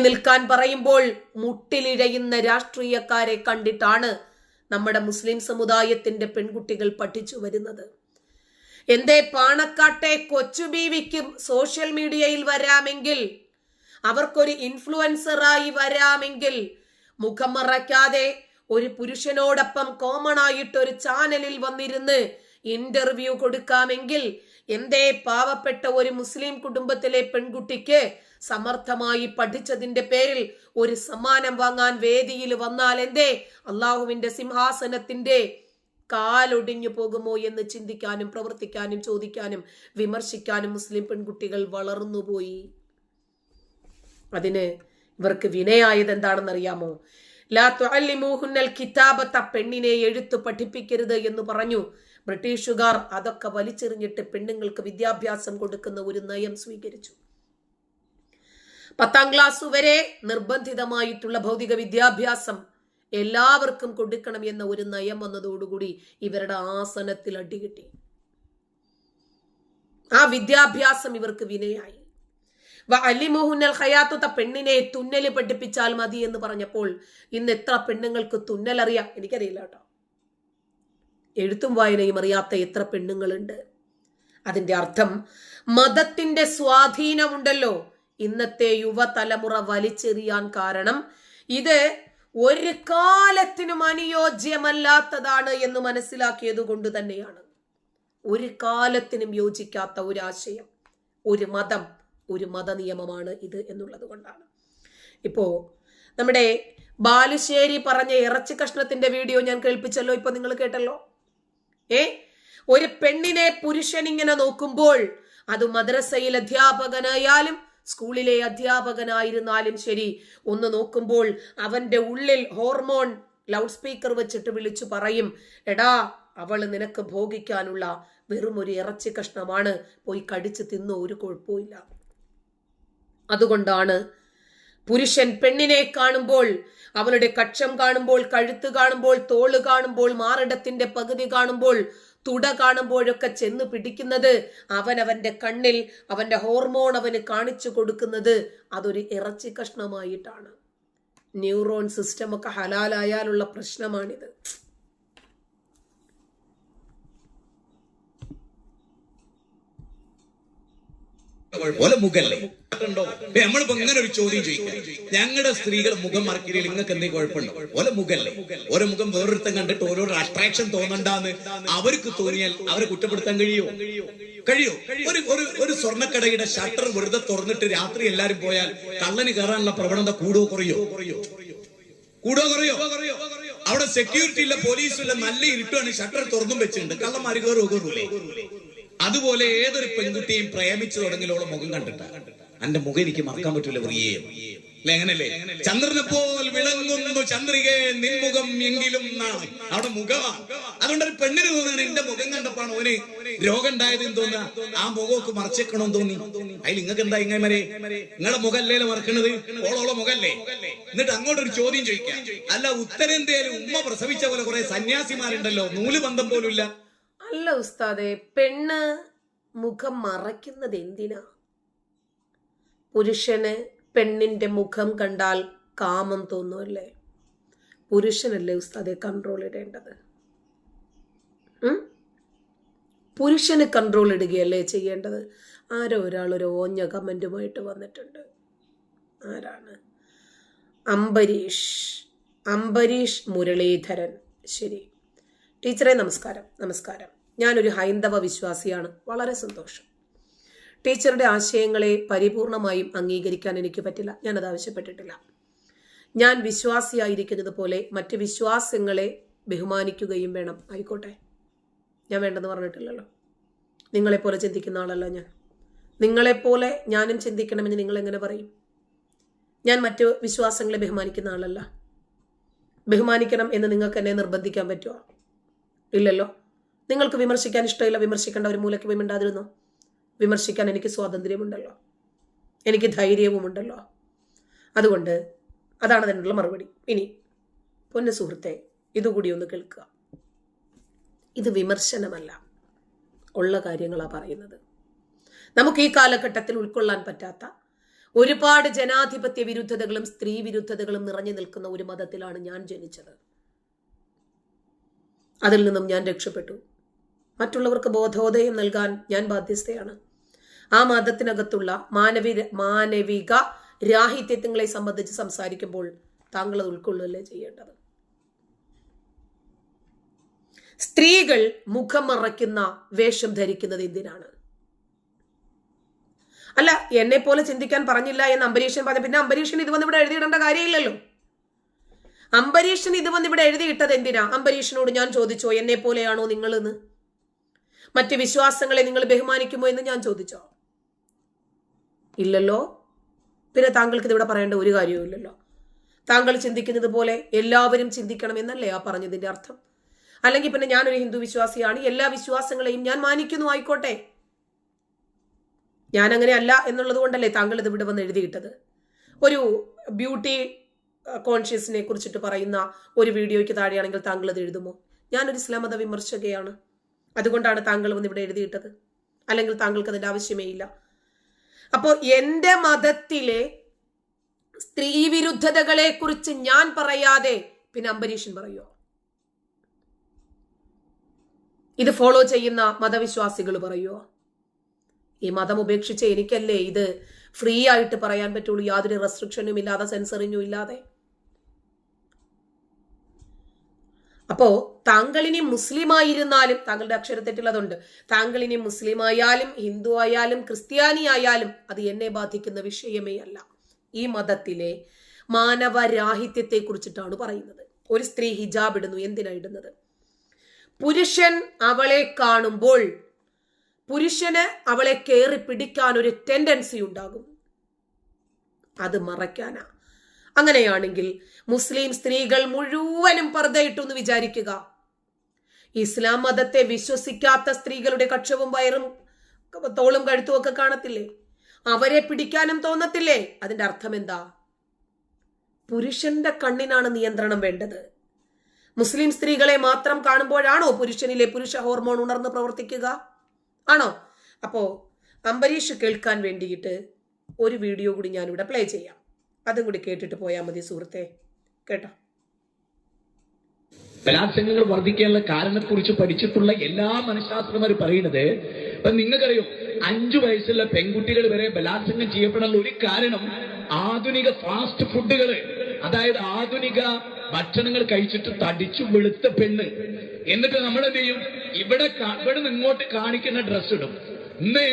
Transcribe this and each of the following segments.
നിൽക്കാൻ പറയുമ്പോൾ മുട്ടിലിഴയുന്ന രാഷ്ട്രീയക്കാരെ കണ്ടിട്ടാണ് നമ്മുടെ മുസ്ലിം സമുദായത്തിന്റെ പെൺകുട്ടികൾ പഠിച്ചു വരുന്നത്. എന്തേ പാണക്കാട്ടെ കൊച്ചു ബീവിക്കും സോഷ്യൽ മീഡിയയിൽ വരാമെങ്കിൽ, അവർക്കൊരു ഇൻഫ്ലുവൻസറായി വരാമെങ്കിൽ, മുഖം മറയ്ക്കാതെ ഒരു പുരുഷനോടൊപ്പം കോമൺ ആയിട്ട് ഒരു ചാനലിൽ വന്നിരുന്ന് ഇന്റർവ്യൂ കൊടുക്കാമെങ്കിൽ, എന്തേ പാവപ്പെട്ട ഒരു മുസ്ലിം കുടുംബത്തിലെ പെൺകുട്ടിക്ക് സമർത്ഥമായി പഠിച്ചതിന്റെ പേരിൽ ഒരു സമ്മാനം വാങ്ങാൻ വേദിയിൽ വന്നാൽ എന്തേ അള്ളാഹുവിന്റെ സിംഹാസനത്തിന്റെ കാലൊടിഞ്ഞു പോകുമോ എന്ന് ചിന്തിക്കാനും പ്രവർത്തിക്കാനും ചോദിക്കാനും വിമർശിക്കാനും മുസ്ലിം പെൺകുട്ടികൾ വളർന്നുപോയി. അതിന് ഇവർക്ക് വിനയായത് എന്താണെന്നറിയാമോ? ലാ തുഅല്ലിമൂഹുന്നൽ കിതാബത, പെണ്ണിനെ എഴുത്ത് പഠിപ്പിക്കരുത് എന്ന് പറഞ്ഞു ബ്രിട്ടീഷുകാർ. അതൊക്കെ വലിച്ചെറിഞ്ഞിട്ട് പെണ്ണുങ്ങൾക്ക് വിദ്യാഭ്യാസം കൊടുക്കുന്ന ഒരു നയം സ്വീകരിച്ചു. 10ാം ക്ലാസ് വരെ നിർബന്ധിതമായിട്ടുള്ള ഭൗതിക വിദ്യാഭ്യാസം എല്ലാവർക്കും കൊടുക്കണം എന്ന ഒരു നയം വന്നതോടുകൂടി ഇവരുടെ ആസനത്തിൽ അടികിട്ടി. ആ വിദ്യാഭ്യാസം ഇവർക്ക് വിനയായി. വഅല്ലിമൂഹുന്നൽ ഖയാത്തുത, പെണ്ണിനെ തുന്നല് പഠിപ്പിച്ചാൽ മതി എന്ന് പറഞ്ഞപ്പോൾ ഇന്ന് എത്ര പെണ്ണുങ്ങൾക്ക് തുന്നൽ അറിയാം? എനിക്കറിയില്ല കേട്ടോ. എഴുത്തും വായനയും അറിയാത്ത എത്ര പെണ്ണുങ്ങളുണ്ട്. അതിന്റെ അർത്ഥം മതത്തിന്റെ സ്വാധീനമുണ്ടല്ലോ ഇന്നത്തെ യുവതലമുറ വലിച്ചെറിയാൻ കാരണം ഇത് ഒരു കാലത്തിനും അനുയോജ്യമല്ലാത്തതാണ് എന്ന് മനസ്സിലാക്കിയത് കൊണ്ട് തന്നെയാണ്. ഒരു കാലത്തിനും യോജിക്കാത്ത ഒരു ആശയം, ഒരു മതം, ഒരു മതനിയമമാണ് ഇത് എന്നുള്ളത് കൊണ്ടാണ്. ഇപ്പോ നമ്മുടെ ബാലുശ്ശേരി പറഞ്ഞ ഇറച്ചി കഷ്ണത്തിന്റെ വീഡിയോ ഞാൻ കേൾപ്പിച്ചല്ലോ, ഇപ്പൊ നിങ്ങൾ കേട്ടല്ലോ. ഒരു പെണ്ണിനെ പുരുഷൻ ഇങ്ങനെ നോക്കുമ്പോൾ, അത് മദ്രസയിൽ അധ്യാപകനായാലും സ്കൂളിലെ അധ്യാപകനായിരുന്നാലും ശരി, ഒന്ന് നോക്കുമ്പോൾ അവന്റെ ഉള്ളിൽ ഹോർമോൺ ലൗഡ് സ്പീക്കർ വെച്ചിട്ട് വിളിച്ചു പറയും, എടാ അവള് നിനക്ക് ഭോഗിക്കാനുള്ള വെറും ഒരു ഇറച്ചി കഷ്ണമാണ്, പോയി കടിച്ചു തിന്നോ, ഒരു കുഴപ്പമില്ല. അതുകൊണ്ടാണ് പുരുഷൻ പെണ്ണിനെ കാണുമ്പോൾ, അവളുടെ കക്ഷം കാണുമ്പോൾ, കഴുത്ത് കാണുമ്പോൾ, തോള് കാണുമ്പോൾ, മാറിടത്തിന്റെ പകുതി കാണുമ്പോൾ, തുട കാണുമ്പോഴൊക്കെ ചെന്ന് പിടിക്കുന്നത്, അവന്റെ കണ്ണിൽ അവന്റെ ഹോർമോൺ അവന് കാണിച്ചു കൊടുക്കുന്നത് അതൊരു ഇറച്ചി കഷ്ണമായിട്ടാണ്. ന്യൂറോൺ സിസ്റ്റം ഒക്കെ ഹലാലായാലുള്ള പ്രശ്നമാണിത്. മുഖല്ലേ നമ്മളിപ്പോ ഇങ്ങനെ ഒരു ചോദ്യം ചോദിക്കാം, ഞങ്ങളുടെ സ്ത്രീകൾ മുഖം മറക്കില്ല, നിങ്ങൾക്ക് എന്തെങ്കിലും കുഴപ്പമുണ്ടോ? ഓലെ മുഖല്ലേ, ഓരോ മുഖം വേറൊരുത്തം കണ്ടിട്ട് ഓരോരോ അട്രാക്ഷൻ തോന്നണ്ടാന്ന് അവർക്ക് തോന്നിയാൽ അവരെ കുറ്റപ്പെടുത്താൻ കഴിയോ? ഒരു സ്വർണ്ണക്കടയുടെ ഷട്ടർ വെറുതെ തുറന്നിട്ട് രാത്രി എല്ലാരും പോയാൽ കള്ളന് കയറാനുള്ള പ്രവണത കൂടോ കുറയോ? അവിടെ സെക്യൂരിറ്റി ഇല്ല, പോലീസില്ല, നല്ല ഇരുട്ടാണ്, ഷട്ടർ തുറന്നും വെച്ചിട്ടുണ്ട്, കള്ളന്മാര് കയറൂലേ? അതുപോലെ ഏതൊരു പെൺകുട്ടിയും പ്രേമിച്ചു തുടങ്ങിയോളം മുഖം കണ്ടിട്ട എന്റെ മുഖം എനിക്ക് മറക്കാൻ പറ്റൂല, പ്രിയേ അല്ലെ? അങ്ങനല്ലേ? ചന്ദ്രനെ പോൽ വിളങ്ങുന്നു ചന്ദ്രികേ നിൻമുഖം എങ്കിലും നാളെ, അവിടെ മുഖമാണ്. അതുകൊണ്ട് ഒരു പെണ്ണിന് തോന്നുകയാണ് എന്റെ മുഖം കണ്ടപ്പാണ് ഓന് രോഗം ഉണ്ടായതെന്ന് തോന്നുക, ആ മുഖമൊക്കെ മറച്ചേക്കണമെന്ന് തോന്നി. അതിൽ നിങ്ങൾക്ക് എന്താ ഇങ്ങനെ നിങ്ങളുടെ മുഖല്ലേ മറക്കണത്? ഓളോളോ മുഖല്ലേ? എന്നിട്ട് അങ്ങോട്ടൊരു ചോദ്യം ചോദിക്കാം, അല്ല ഉത്തരേന്ത്യയിൽ ഉമ്മ പ്രസവിച്ച പോലെ കുറെ സന്യാസിമാരുണ്ടല്ലോ, നൂല് ബന്ധം പോലും ഇല്ല. അല്ല ഉസ്താദെ, പെണ്ണ് മുഖം മറയ്ക്കുന്നത് എന്തിനാ? പുരുഷന് പെണ്ണിന്റെ മുഖം കണ്ടാൽ കാമം തോന്നുമല്ലേ? പുരുഷനല്ലേ ഉസ്താദെ കൺട്രോൾ ഇടേണ്ടത്? പുരുഷന് കൺട്രോൾ ഇടുകയല്ലേ ചെയ്യേണ്ടത്? ആരോ ഒരാൾ ഒരു ഓഞ്ഞ കമന്റുമായിട്ട് വന്നിട്ടുണ്ട്. ആരാണ്? അംബരീഷ് മുരളീധരൻ. ശരി ടീച്ചറെ, നമസ്കാരം. ഞാനൊരു ഹൈന്ദവ വിശ്വാസിയാണ്. വളരെ സന്തോഷം. ടീച്ചറുടെ ആശയങ്ങളെ പരിപൂർണമായും അംഗീകരിക്കാൻ എനിക്ക് പറ്റില്ല, ഞാനത് ആവശ്യപ്പെട്ടിട്ടില്ല. ഞാൻ വിശ്വാസിയായിരിക്കുന്നത് പോലെ മറ്റ് വിശ്വാസങ്ങളെ ബഹുമാനിക്കുകയും വേണം. ആയിക്കോട്ടെ, ഞാൻ വേണ്ടെന്ന് പറഞ്ഞിട്ടില്ലല്ലോ. നിങ്ങളെപ്പോലെ ചിന്തിക്കുന്ന ആളല്ല ഞാൻ. നിങ്ങളെപ്പോലെ ഞാനും ചിന്തിക്കണമെന്ന് നിങ്ങൾ എങ്ങനെ പറയും? ഞാൻ മറ്റു വിശ്വാസങ്ങളെ ബഹുമാനിക്കുന്ന ആളല്ല. ബഹുമാനിക്കണം എന്ന് നിങ്ങൾക്ക് എന്നെ നിർബന്ധിക്കാൻ പറ്റുമോ? ഇല്ലല്ലോ. നിങ്ങൾക്ക് വിമർശിക്കാൻ ഇഷ്ടമില്ല, വിമർശിക്കേണ്ട ഒരു മൂലയ്ക്ക് പോയി മിണ്ടാതിരുന്നോ? വിമർശിക്കാൻ എനിക്ക് സ്വാതന്ത്ര്യമുണ്ടല്ലോ, എനിക്ക് ധൈര്യവുമുണ്ടല്ലോ. അതുകൊണ്ട് അതാണ് അതിനുള്ള മറുപടി. ഇനി പൊന്നു സുഹൃത്തെ, ഇതുകൂടി ഒന്ന് കേൾക്കുക. ഇത് വിമർശനമല്ല, ഉള്ള കാര്യങ്ങളാണ് പറയുന്നത്. നമുക്ക് ഈ കാലഘട്ടത്തിൽ ഉൾക്കൊള്ളാൻ പറ്റാത്ത ഒരുപാട് ജനാധിപത്യ വിരുദ്ധതകളും സ്ത്രീ വിരുദ്ധതകളും നിറഞ്ഞു നിൽക്കുന്ന ഒരു മതത്തിലാണ് ഞാൻ ജനിച്ചത്. അതിൽ നിന്നും ഞാൻ രക്ഷപ്പെട്ടു. മറ്റുള്ളവർക്ക് ബോധോദയം നൽകാൻ ഞാൻ ബാധ്യസ്ഥയാണ്. ആ മതത്തിനകത്തുള്ള മാനവിക രാഹിത്യങ്ങളെ സംബന്ധിച്ച് സംസാരിക്കുമ്പോൾ താങ്കൾ അത് ഉൾക്കൊള്ളുകയല്ലേ ചെയ്യേണ്ടത്. സ്ത്രീകൾ മുഖം മറയ്ക്കുന്ന വേഷം ധരിക്കുന്നത് എന്തിനാണ്? അല്ല, എന്നെ പോലെ ചിന്തിക്കാൻ പറഞ്ഞില്ല എന്ന് അംബരീഷൻ പറഞ്ഞു. പിന്നെ അംബരീഷൻ ഇത് വന്ന് ഇവിടെ എഴുതിയിടേണ്ട കാര്യമില്ലല്ലോ. അംബരീഷൻ ഇത് വന്ന് ഇവിടെ എഴുതിയിട്ടത് എന്തിനാ? അംബരീഷനോട് ഞാൻ ചോദിച്ചോ എന്നെ പോലെയാണോ നിങ്ങളെന്ന്? മറ്റ് വിശ്വാസങ്ങളെ നിങ്ങൾ ബഹുമാനിക്കുമോ എന്ന് ഞാൻ ചോദിച്ചോ? ഇല്ലല്ലോ. പിന്നെ താങ്കൾക്ക് ഇതിവിടെ പറയേണ്ട ഒരു കാര്യവും ഇല്ലല്ലോ. താങ്കൾ ചിന്തിക്കുന്നത് പോലെ എല്ലാവരും ചിന്തിക്കണം എന്നല്ലേ ആ പറഞ്ഞതിന്റെ അർത്ഥം? അല്ലെങ്കിൽ പിന്നെ ഞാനൊരു ഹിന്ദു വിശ്വാസിയാണ്, എല്ലാ വിശ്വാസങ്ങളെയും ഞാൻ മാനിക്കുന്നു, ആയിക്കോട്ടെ. ഞാൻ അങ്ങനെ അല്ല എന്നുള്ളത് കൊണ്ടല്ലേ താങ്കൾ ഇത് ഇവിടെ വന്ന് എഴുതിയിട്ടത്? ഒരു ബ്യൂട്ടി കോൺഷ്യസിനെ കുറിച്ചിട്ട് പറയുന്ന ഒരു വീഡിയോയ്ക്ക് താഴെയാണെങ്കിൽ താങ്കൾ അത് എഴുതുമോ? ഞാനൊരു ഇസ്ലാം മത വിമർശകയാണ്, അതുകൊണ്ടാണ് താങ്കൾ വന്ന് ഇവിടെ എഴുതിയിട്ടത്. അല്ലെങ്കിൽ താങ്കൾക്ക് അതിന്റെ ആവശ്യമേ ഇല്ല. അപ്പോൾ എന്റെ മതത്തിലെ സ്ത്രീ വിരുദ്ധതകളെ കുറിച്ച് ഞാൻ പറയാതെ പിന്നെ അംബരീഷൻ പറയുമോ? ഇത് ഫോളോ ചെയ്യുന്ന മതവിശ്വാസികൾ പറയുമോ? ഈ മതം ഉപേക്ഷിച്ച് എനിക്കല്ലേ ഇത് ഫ്രീ ആയിട്ട് പറയാൻ പറ്റുള്ളൂ, യാതൊരു റെസ്ട്രിക്ഷനും ഇല്ലാതെ, സെൻസറിങ്ങും ഇല്ലാതെ. അപ്പോ താങ്കളിനി മുസ്ലിം ആയിരുന്നാലും, താങ്കളുടെ അക്ഷരത്തെറ്റുള്ളതുണ്ട്, താങ്കളിനി മുസ്ലിം ആയാലും ഹിന്ദു ആയാലും ക്രിസ്ത്യാനി ആയാലും അത് എന്നെ ബാധിക്കുന്ന വിഷയമേ അല്ല. ഈ മതത്തിലെ മാനവരാഹിത്യത്തെ കുറിച്ചിട്ടാണ് പറയുന്നത്. ഒരു സ്ത്രീ ഹിജാബ് ഇടുന്നു, എന്തിനാ ഇടുന്നത്? പുരുഷൻ അവളെ കാണുമ്പോൾ പുരുഷന് അവളെ കയറി പിടിക്കാൻ ഒരു ടെൻഡൻസി ഉണ്ടാകും, അത് മറയ്ക്കാനാ. അങ്ങനെയാണെങ്കിൽ മുസ്ലിം സ്ത്രീകൾ മുഴുവനും പർദ്ദയിട്ടു വിചാരിക്കുക. ഇസ്ലാം മതത്തെ വിശ്വസിക്കാത്ത സ്ത്രീകളുടെ കക്ഷവും വയറും തോളും കഴുത്തും ഒക്കെ കാണത്തില്ലേ? അവരെ പിടിക്കാനും തോന്നത്തില്ലേ? അതിന്റെ അർത്ഥം എന്താ? പുരുഷന്റെ കണ്ണിനാണ് നിയന്ത്രണം വേണ്ടത്. മുസ്ലിം സ്ത്രീകളെ മാത്രം കാണുമ്പോഴാണോ പുരുഷനിലെ പുരുഷ ഹോർമോൺ ഉണർന്ന് പ്രവർത്തിക്കുക? ആണോ? അപ്പോ അംബരീഷ് കേൾക്കാൻ വേണ്ടിയിട്ട് ഒരു വീഡിയോ കൂടി ഞാനിവിടെ പ്ലേ ചെയ്യാം. അതും കൂടി കേട്ടിട്ട് പോയാൽ മതി സുഹൃത്തെ. കേട്ടോ? ബലാത്സംഗങ്ങൾ വർദ്ധിക്കാനുള്ള കാരണത്തെക്കുറിച്ച് പഠിച്ചിട്ടുള്ള എല്ലാ മനഃശാസ്ത്രജ്ഞരും പറയുന്നത്, ഇപ്പൊ നിങ്ങൾക്കറിയോ 5 വയസ്സുള്ള പെൺകുട്ടികൾ വരെ ബലാത്സംഗം ചെയ്യപ്പെടാനുള്ള ഒരു കാരണം ആധുനിക ഫാസ്റ്റ് ഫുഡുകൾ, അതായത് ആധുനിക ഭക്ഷണങ്ങൾ കഴിച്ചിട്ട് തടിച്ചു വെളുത്ത പെണ്ണ്. എന്നിട്ട് നമ്മൾ എന്ത് ചെയ്യും? ഇവിടെ ഇങ്ങോട്ട് കാണിക്കുന്ന ഡ്രസ് ഇടും. ഇന്ന്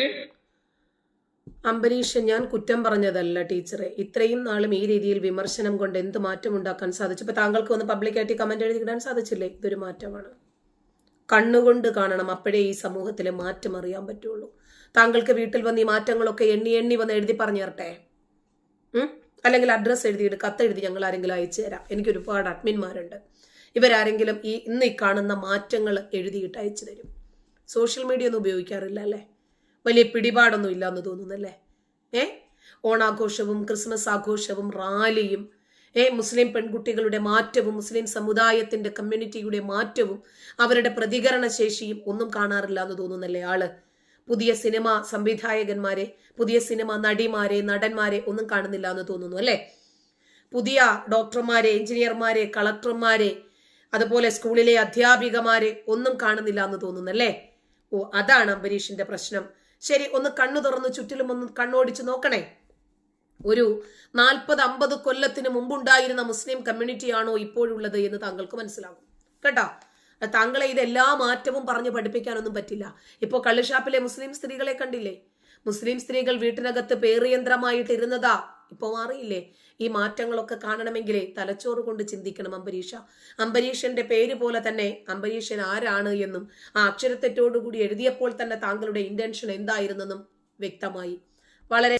അംബരീഷ്, ഞാൻ കുറ്റം പറഞ്ഞതല്ല ടീച്ചറെ. ഇത്രയും നാളും ഈ രീതിയിൽ വിമർശനം കൊണ്ട് എന്ത് മാറ്റം ഉണ്ടാക്കാൻ സാധിച്ചു? ഇപ്പൊ താങ്കൾക്ക് വന്ന് പബ്ലിക്കായിട്ട് കമന്റ് എഴുതിയിടാൻ സാധിച്ചില്ലേ? ഇതൊരു മാറ്റമാണ്. കണ്ണുകൊണ്ട് കാണണം, അപ്പോഴേ ഈ സമൂഹത്തിലെ മാറ്റം അറിയാൻ പറ്റുള്ളൂ. താങ്കൾക്ക് വീട്ടിൽ വന്ന് ഈ മാറ്റങ്ങളൊക്കെ എണ്ണി വന്ന് എഴുതി പറഞ്ഞു തരട്ടെ? അല്ലെങ്കിൽ അഡ്രസ്സ് എഴുതിയിട്ട് കത്തെഴുതി ഞങ്ങൾ ആരെങ്കിലും അയച്ചു തരാം. എനിക്ക് ഒരുപാട് അഡ്മിന്മാരുണ്ട്. ഇവരാരെങ്കിലും ഇന്ന് ഈ കാണുന്ന മാറ്റങ്ങൾ എഴുതിയിട്ട് അയച്ചു തരും. സോഷ്യൽ മീഡിയ ഒന്നും ഉപയോഗിക്കാറില്ല അല്ലേ? വലിയ പിടിപാടൊന്നും ഇല്ലാന്ന് തോന്നുന്നല്ലേ? ഓണാഘോഷവും ക്രിസ്മസ് ആഘോഷവും റാലിയും മുസ്ലിം പെൺകുട്ടികളുടെ മാറ്റവും മുസ്ലിം സമുദായത്തിന്റെ കമ്മ്യൂണിറ്റിയുടെ മാറ്റവും അവരുടെ പ്രതികരണ ശേഷിയും ഒന്നും കാണാറില്ല എന്ന് തോന്നുന്നല്ലേ ആള്? പുതിയ സിനിമ സംവിധായകന്മാരെ, പുതിയ സിനിമ നടിമാരെ, നടന്മാരെ ഒന്നും കാണുന്നില്ല എന്ന് തോന്നുന്നു അല്ലെ? പുതിയ ഡോക്ടർമാരെ, എഞ്ചിനീയർമാരെ, കളക്ടർമാരെ, അതുപോലെ സ്കൂളിലെ അധ്യാപികമാരെ ഒന്നും കാണുന്നില്ല എന്ന് തോന്നുന്നല്ലേ? ഓ, അതാണ് അംബരീഷിന്റെ പ്രശ്നം. ശരി, ഒന്ന് കണ്ണു തുറന്ന് ചുറ്റിലും ഒന്ന് കണ്ണോടിച്ച് നോക്കണേ. ഒരു 40-50 കൊല്ലത്തിന് മുമ്പുണ്ടായിരുന്ന മുസ്ലിം കമ്മ്യൂണിറ്റിയാണോ ഇപ്പോഴുള്ളത് എന്ന് താങ്കൾക്ക് മനസ്സിലാകും. കേട്ടോ? താങ്കളെ ഇതെല്ലാ മാറ്റവും പറഞ്ഞ് പഠിപ്പിക്കാനൊന്നും പറ്റില്ല. ഇപ്പോൾ കള്ളുഷാപ്പിലെ മുസ്ലിം സ്ത്രീകളെ കണ്ടില്ലേ? മുസ്ലിം സ്ത്രീകൾ വീട്ടിനകത്ത് പേറിയന്ത്രമായിട്ട് ഇരുന്നതാ ഇപ്പൊ മാറിയില്ലേ? ഈ മാറ്റങ്ങളൊക്കെ കാണണമെങ്കിലേ തലച്ചോറ് കൊണ്ട് ചിന്തിക്കണം അംബരീഷ. അംബരീഷന്റെ പേര് പോലെ തന്നെ അംബരീഷൻ ആരാണ് എന്നും ആ അക്ഷരത്തെറ്റോടുകൂടി എഴുതിയപ്പോൾ തന്നെ താങ്കളുടെ ഇന്റൻഷൻ എന്തായിരുന്നെന്നും വ്യക്തമായി. വളരെ